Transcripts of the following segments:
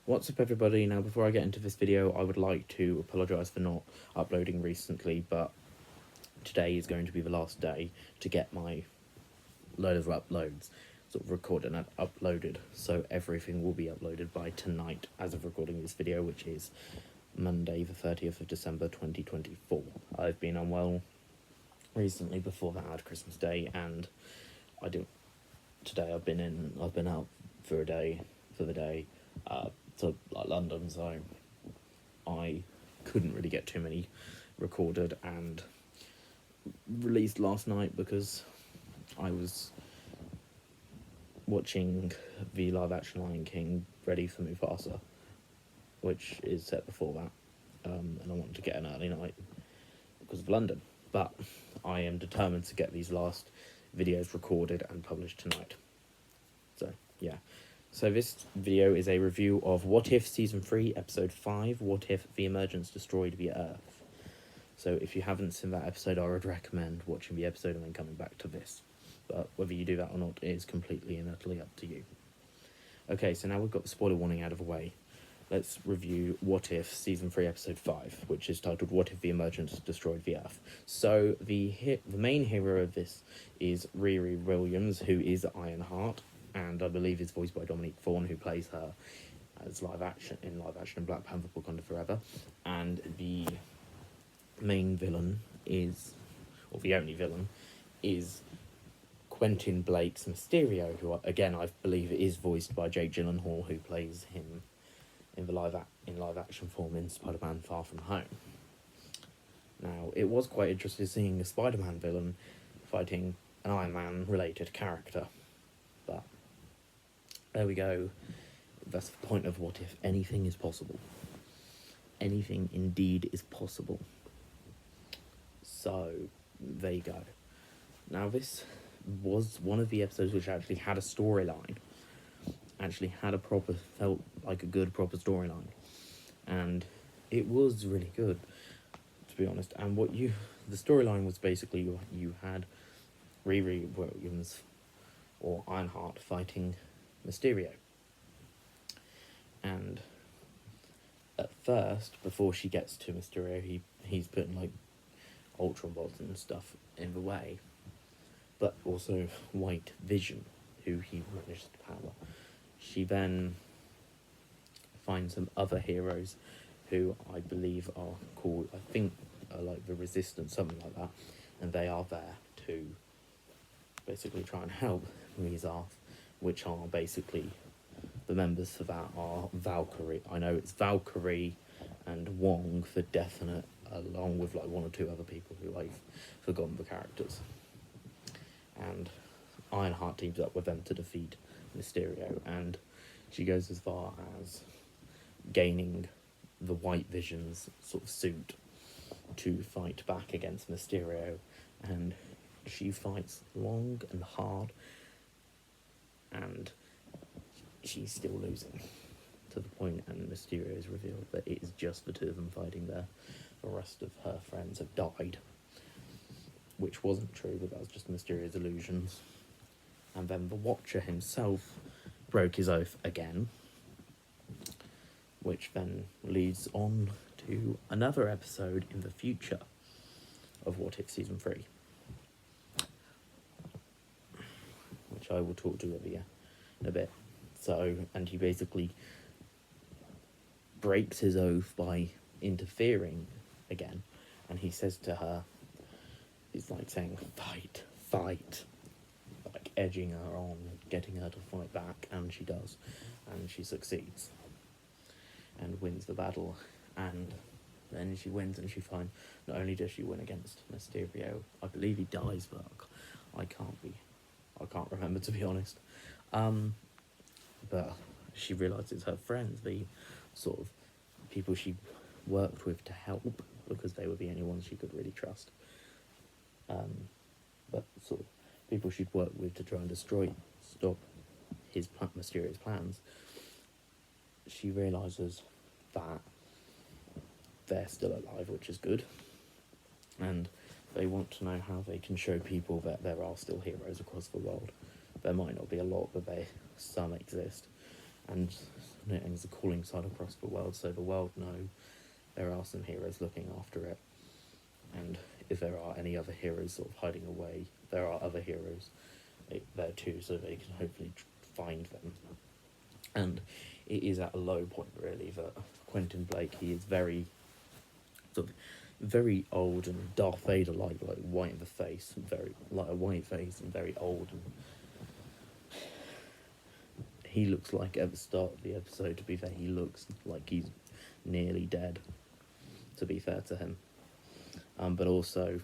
What's up everybody? Now before I get into this video I would like to apologise for not uploading recently, but today is going to be the last day to get my load of uploads sort of recorded and uploaded, so everything will be uploaded by tonight as of recording this video, which is Monday the 30th of December 2024. I've been unwell recently. Before that I had Christmas Day, and today I've been out for the day to like London, so I couldn't really get too many recorded and released last night because I was watching the live action Lion King ready for Mufasa, which is set before that, and I wanted to get an early night because of London, but I am determined to get these last videos recorded and published tonight. So yeah. So this video is a review of What If Season 3, Episode 5, What If the Emergence Destroyed the Earth. So if you haven't seen that episode, I would recommend watching the episode and then coming back to this. But whether you do that or not is completely and utterly up to you. Okay, so now we've got the spoiler warning out of the way. Let's review What If Season 3, Episode 5, which is titled What If the Emergence Destroyed the Earth. So the main hero of this is Riri Williams, who is Ironheart, and I believe is voiced by Dominique Thorne, who plays her as live action in Black Panther Wakanda Forever. And the main villain is, or the only villain, is Quentin Blake's Mysterio, who again I believe is voiced by Jake Gyllenhaal, who plays him in the live action form in Spider-Man Far From Home. Now, it was quite interesting seeing a Spider-Man villain fighting an Iron Man related character, but there we go. That's the point of What If. Anything is possible. Anything indeed is possible. So, there you go. Now, this was one of the episodes which actually had a storyline. Felt like a good, proper storyline. And it was really good, to be honest. And the storyline was basically you had Riri Williams, or Ironheart, fighting Mysterio. And at first, before she gets to Mysterio, he's putting like Ultron bolts and stuff in the way. But also White Vision, who he manages to power. She then finds some other heroes who I believe are called, like the Resistance, something like that. And they are there to basically try and help Mizarth, which are basically, the members for that are Valkyrie. I know it's Valkyrie and Wong for definite, along with like one or two other people who I've forgotten the characters. And Ironheart teams up with them to defeat Mysterio, and she goes as far as gaining the White Vision's sort of suit to fight back against Mysterio, and she fights long and hard, and she's still losing to the point, and Mysterio is revealed that it is just the two of them fighting there. The rest of her friends have died, which wasn't true, but that was just Mysterio's illusions. And then the Watcher himself broke his oath again, which then leads on to another episode in the future of What If Season 3, which I will talk to you in a bit. So, and he basically breaks his oath by interfering again, and he says to her, he's like saying, fight, like edging her on, getting her to fight back, and she does, and she succeeds and wins the battle. And then she wins, and not only does she win against Mysterio, I believe he dies, but I can't remember, to be honest. But she realises her friends, the sort of people she worked with to help, because they were the only ones she could really trust, but sort of people she'd worked with to try and stop Mysterio's plans, she realises that they're still alive, which is good, and they want to know how they can show people that there are still heroes across the world. There might not be a lot, but some exist, and it's a calling sign across the world, so the world know there are some heroes looking after it, and if there are any other heroes sort of hiding away, there are other heroes there too, so they can hopefully find them. And it is at a low point, really, that Quentin Blake, he is very sort of very old and Darth Vader like white in the face, very like a white face and very old, and he looks like at the start of the episode, to be fair, he looks like he's nearly dead, to be fair to him. But also,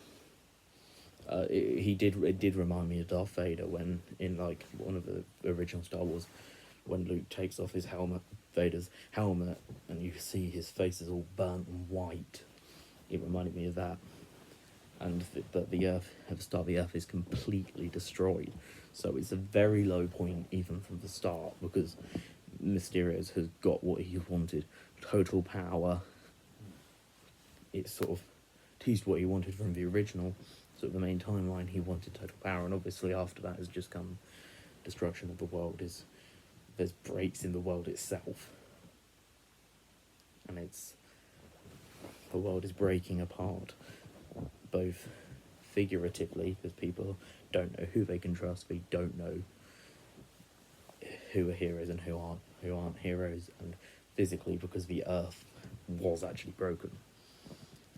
it did remind me of Darth Vader when in like one of the original Star Wars, when Luke takes off his helmet, Vader's helmet, and you see his face is all burnt and white. It reminded me of that. And but the Earth, at the start, the Earth is completely destroyed. So it's a very low point even from the start, because Mysterio has got what he wanted, total power. It's sort of teased what he wanted from the original, sort of the main timeline. He wanted total power, and obviously after that has just come destruction of the world. There's breaks in the world itself, and the world is breaking apart, both figuratively, because people don't know who they can trust, they don't know who are heroes and who aren't heroes, and physically because the Earth was actually broken.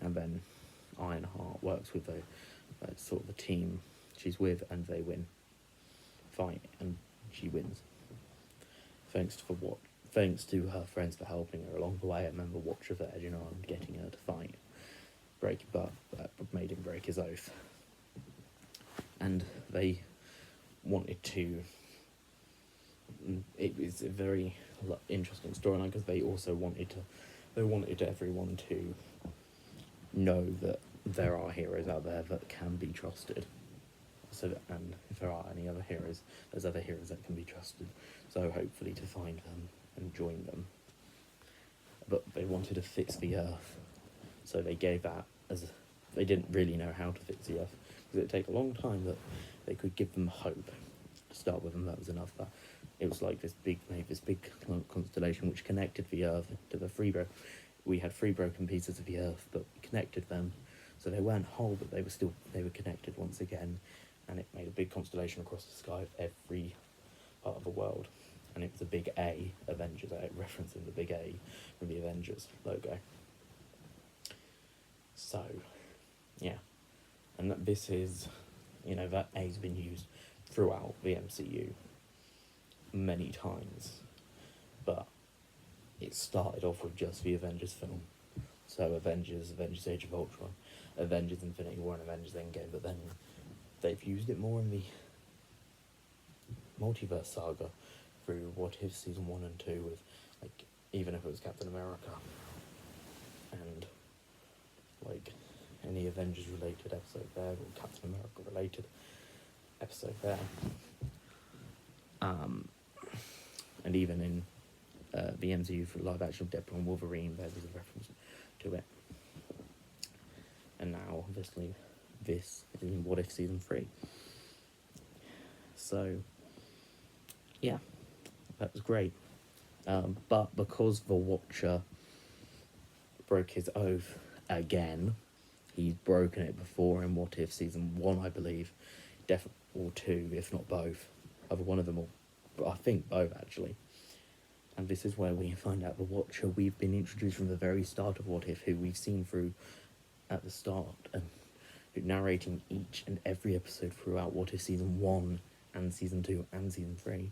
And then Ironheart works with a sort of a team she's with, and they fight, and she wins. Thanks to her friends for helping her along the way. I remember Watcher there, and getting her to fight. But made him break his oath. And they wanted to. It was a very interesting storyline, because they also wanted everyone to know that there are heroes out there that can be trusted. And if there are any other heroes, there's other heroes that can be trusted. So hopefully to find them and join them. But they wanted to fix the Earth, so they gave that they didn't really know how to fix the Earth, because it'd take a long time, but they could give them hope to start with, and that was enough. That it was like this big constellation which connected the Earth to the we had 3 broken pieces of the Earth, but we connected them, so they weren't whole, but they were connected once again, and it made a big constellation across the sky of every part of the world. And it was a big A, Avengers, referencing the big A from the Avengers logo. So, yeah. And this is, that A's been used throughout the MCU many times. But it started off with just the Avengers film. So Avengers Age of Ultron, Avengers Infinity War, and Avengers Endgame. But then they've used it more in the multiverse saga through What If season 1 and 2, with even if it was Captain America, and any Avengers related episode there, or Captain America related episode there, and even in the MCU for live action of Deadpool and Wolverine, there was a reference to it. And now obviously this is in What If season 3. So yeah, that was great. But because the Watcher broke his oath again, he's broken it before in What If season 1, I believe, or 2, if not both, either one of them, or I think both actually. And this is where we find out the Watcher we've been introduced from the very start of What If, who we've seen through at the start, and narrating each and every episode throughout What If season 1 and season 2 and season 3.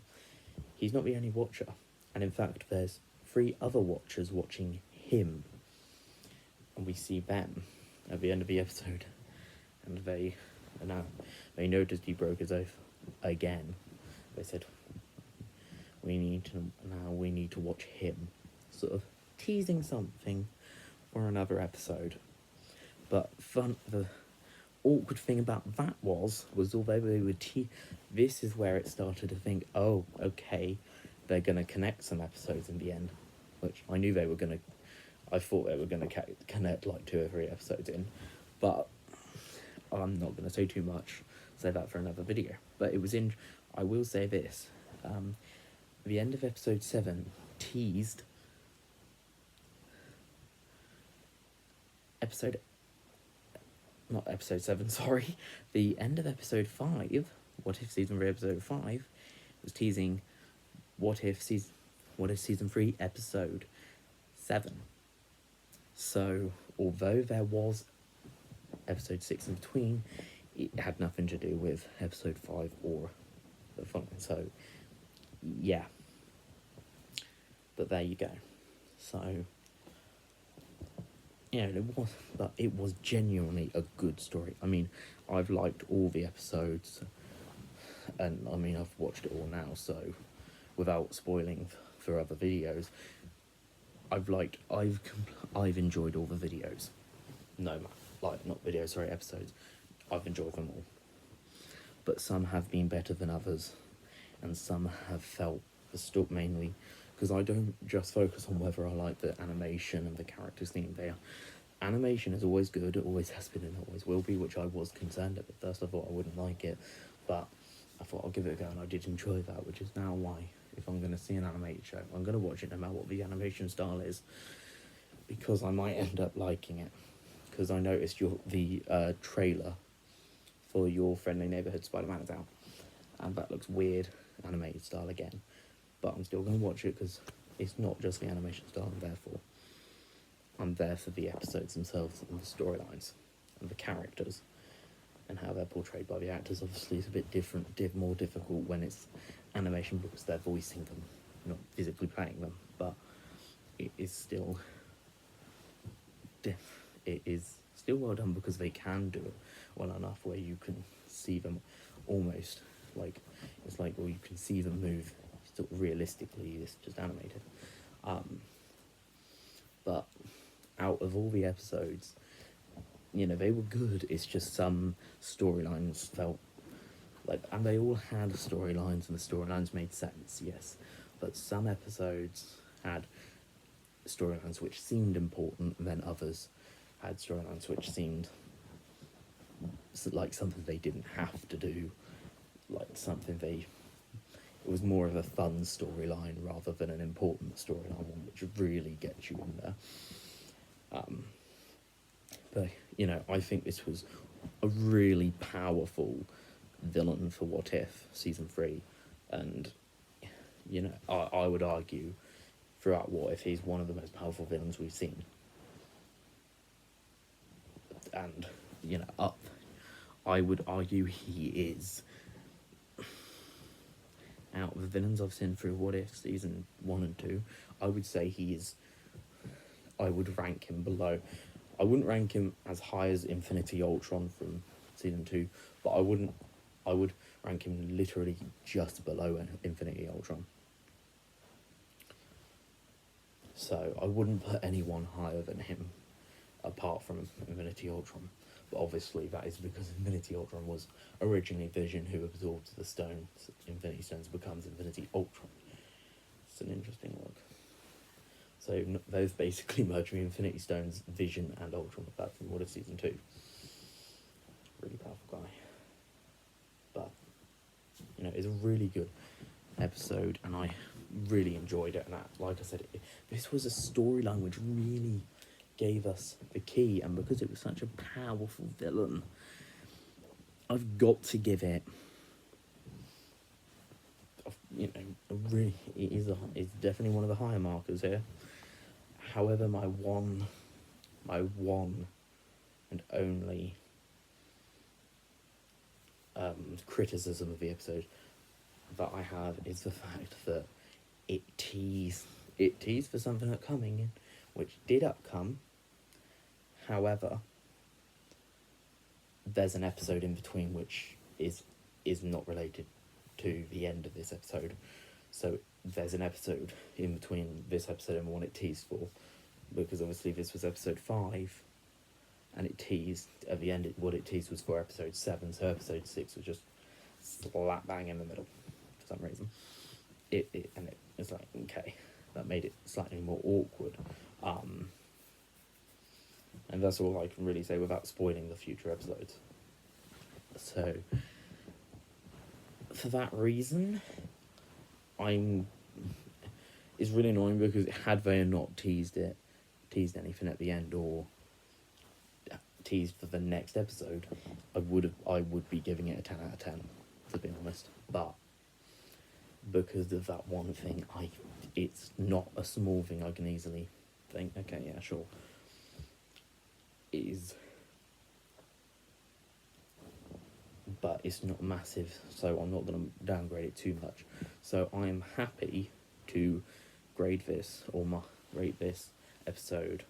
He's not the only Watcher, and in fact there's 3 other Watchers watching him, and we see them at the end of the episode, and they noticed he broke his oath again. They said, we need to watch him, sort of teasing something for another episode. But the awkward thing about that was although they would this is where it started to think, oh, okay, they're going to connect some episodes in the end, which I knew they were going to. I thought they were going to connect 2 or 3 episodes in, but I'm not going to say too much. Save that for another video. But it was I will say this. the end of episode 7 teased not episode 7, sorry, the end of episode 5, What If Season 3 episode 5, was teasing What If Season 3 episode 7. So, although there was episode 6 in between, it had nothing to do with episode 5 or the following. So, yeah. But there you go. So, yeah, it was genuinely a good story. I mean, I've liked all the episodes, and I mean, I've watched it all now, so without spoiling for other videos, I've enjoyed all the videos. Episodes. I've enjoyed them all. But some have been better than others, and some have felt mainly because I don't just focus on whether I like the animation and the characters theme there. Animation is always good, it always has been and always will be, which I was concerned at first. I thought I wouldn't like it, but I thought I'll give it a go, and I did enjoy that, which is now why, if I'm going to see an animated show, I'm going to watch it no matter what the animation style is, because I might end up liking it. Because I noticed the trailer for Your Friendly Neighborhood Spider-Man is out, and that looks weird, animated style again, but I'm still going to watch it because it's not just the animation style I'm there for. I'm there for the episodes themselves and the storylines and the characters and how they're portrayed by the actors. Obviously, it's a bit different, more difficult when it's animation because they're voicing them, not physically playing them, but it is still well done because they can do it well enough where you can see them almost like you can see them move sort of realistically. It's just animated, but out of all the episodes, they were good. It's just some storylines felt like, and they all had storylines, and the storylines made sense, yes, but some episodes had storylines which seemed important, and then others had storylines which seemed like something they didn't have to do, it was more of a fun storyline rather than an important storyline, one which really gets you in there. But I think this was a really powerful villain for What If Season 3, and I would argue throughout What If he's one of the most powerful villains we've seen. And I would argue he is, out of the villains I've seen through What If Season 1 and 2, I would say I would rank him below. I wouldn't rank him as high as Infinity Ultron from Season 2, but I would rank him literally just below Infinity Ultron. So I wouldn't put anyone higher than him, apart from Infinity Ultron. But obviously that is because Infinity Ultron was originally Vision, who absorbs the stones. Infinity Stones becomes Infinity Ultron. It's an interesting look. So those basically merge with Infinity Stones, Vision and Ultron, apart from What If Season 2. Really powerful guy. But, it's a really good episode, and I really enjoyed it. And like I said, this was a storyline which really gave us the key, and because it was such a powerful villain, I've got to give it, it's definitely one of the higher markers here. However, my one and only criticism of the episode that I have is the fact that it teased for something upcoming, which did upcome. However, there's an episode in between which is not related to the end of this episode. So there's an episode in between this episode and what it teased for, because obviously this was episode 5, and it teased at the end. What it teased was for episode 7, so episode 6 was just slap bang in the middle for some reason. It was like, okay, that made it slightly more awkward. And that's all I can really say without spoiling the future episodes. So, for that reason, I'm it's really annoying because had they not teased anything at the end or teased for the next episode, I would be giving it a 10 out of 10, to be honest. But because of that one thing, it's not a small thing I can easily think, okay, yeah, sure. But it's not massive, so I'm not going to downgrade it too much. So I am happy to rate this episode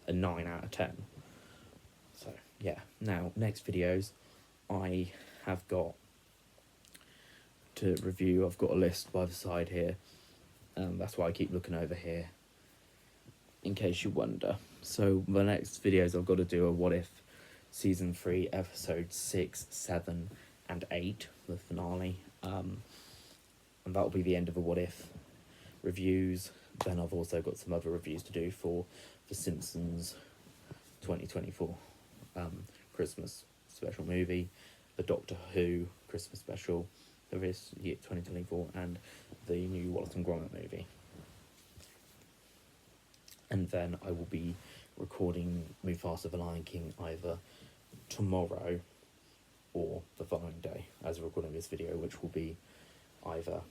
a 9 out of 10. So yeah, now next videos I have got to review. I've got a list by the side here, that's why I keep looking over here, in case you wonder. So the next videos I've got to do a what if season 3 episodes 6, 7 and 8, the finale, and that'll be the end of the what if reviews. Then I've also got some other reviews to do for The Simpsons 2024 Christmas special movie, the Doctor Who Christmas special for this year 2024, and the new Wallace and Gromit movie. And then I will be recording Mufasa the Lion King either tomorrow or the following day as recording this video, which will be either,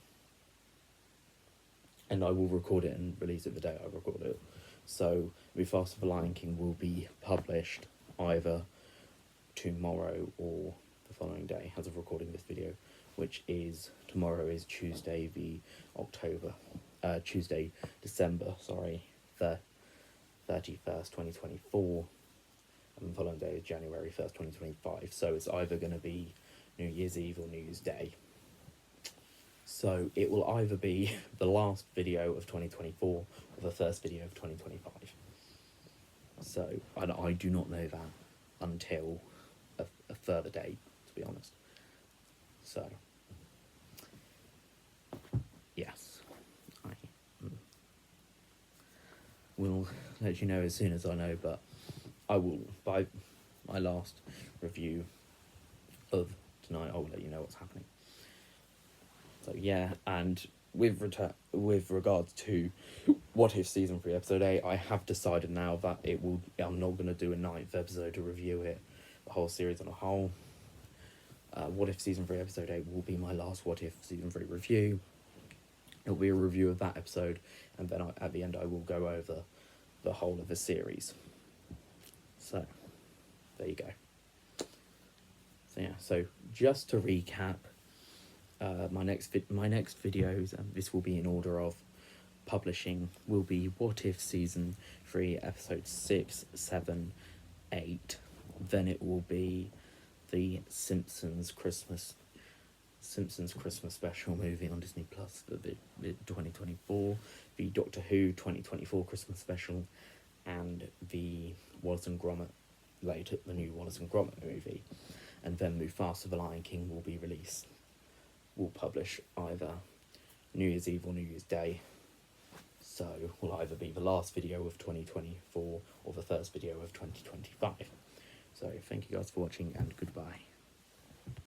and I will record it and release it the day I record it. So Mufasa the Lion King will be published either tomorrow or the following day as of recording this video, which is, tomorrow is Tuesday December, the 31st, 2024, and the following day is January 1st, 2025, so it's either going to be New Year's Eve or New Year's Day. So it will either be the last video of 2024 or the first video of 2025. So I do not know that until a further date, to be honest. So yes, I will let you know as soon as I know, but I will, by my last review of tonight, I will let you know what's happening. So yeah, and with regards to What If Season 3 Episode 8, I have decided now that I'm not going to do a 9th episode to review it, the whole series on a whole. What If Season 3 Episode 8 will be my last What If Season 3 review. It'll be a review of that episode, and then at the end I will go over the whole of the series. So, there you go. So yeah, so just to recap, my next videos, and this will be in order of publishing, will be What If Season 3 Episodes 6, 7, 8. Then it will be the Simpsons Christmas special movie on Disney Plus for the 2024, the Doctor Who 2024 Christmas special, and the Wallace and Gromit, the new Wallace and Gromit movie. And then Mufasa the Lion King will publish either New Year's Eve or New Year's Day. So will either be the last video of 2024 or the first video of 2025. So thank you guys for watching, and goodbye.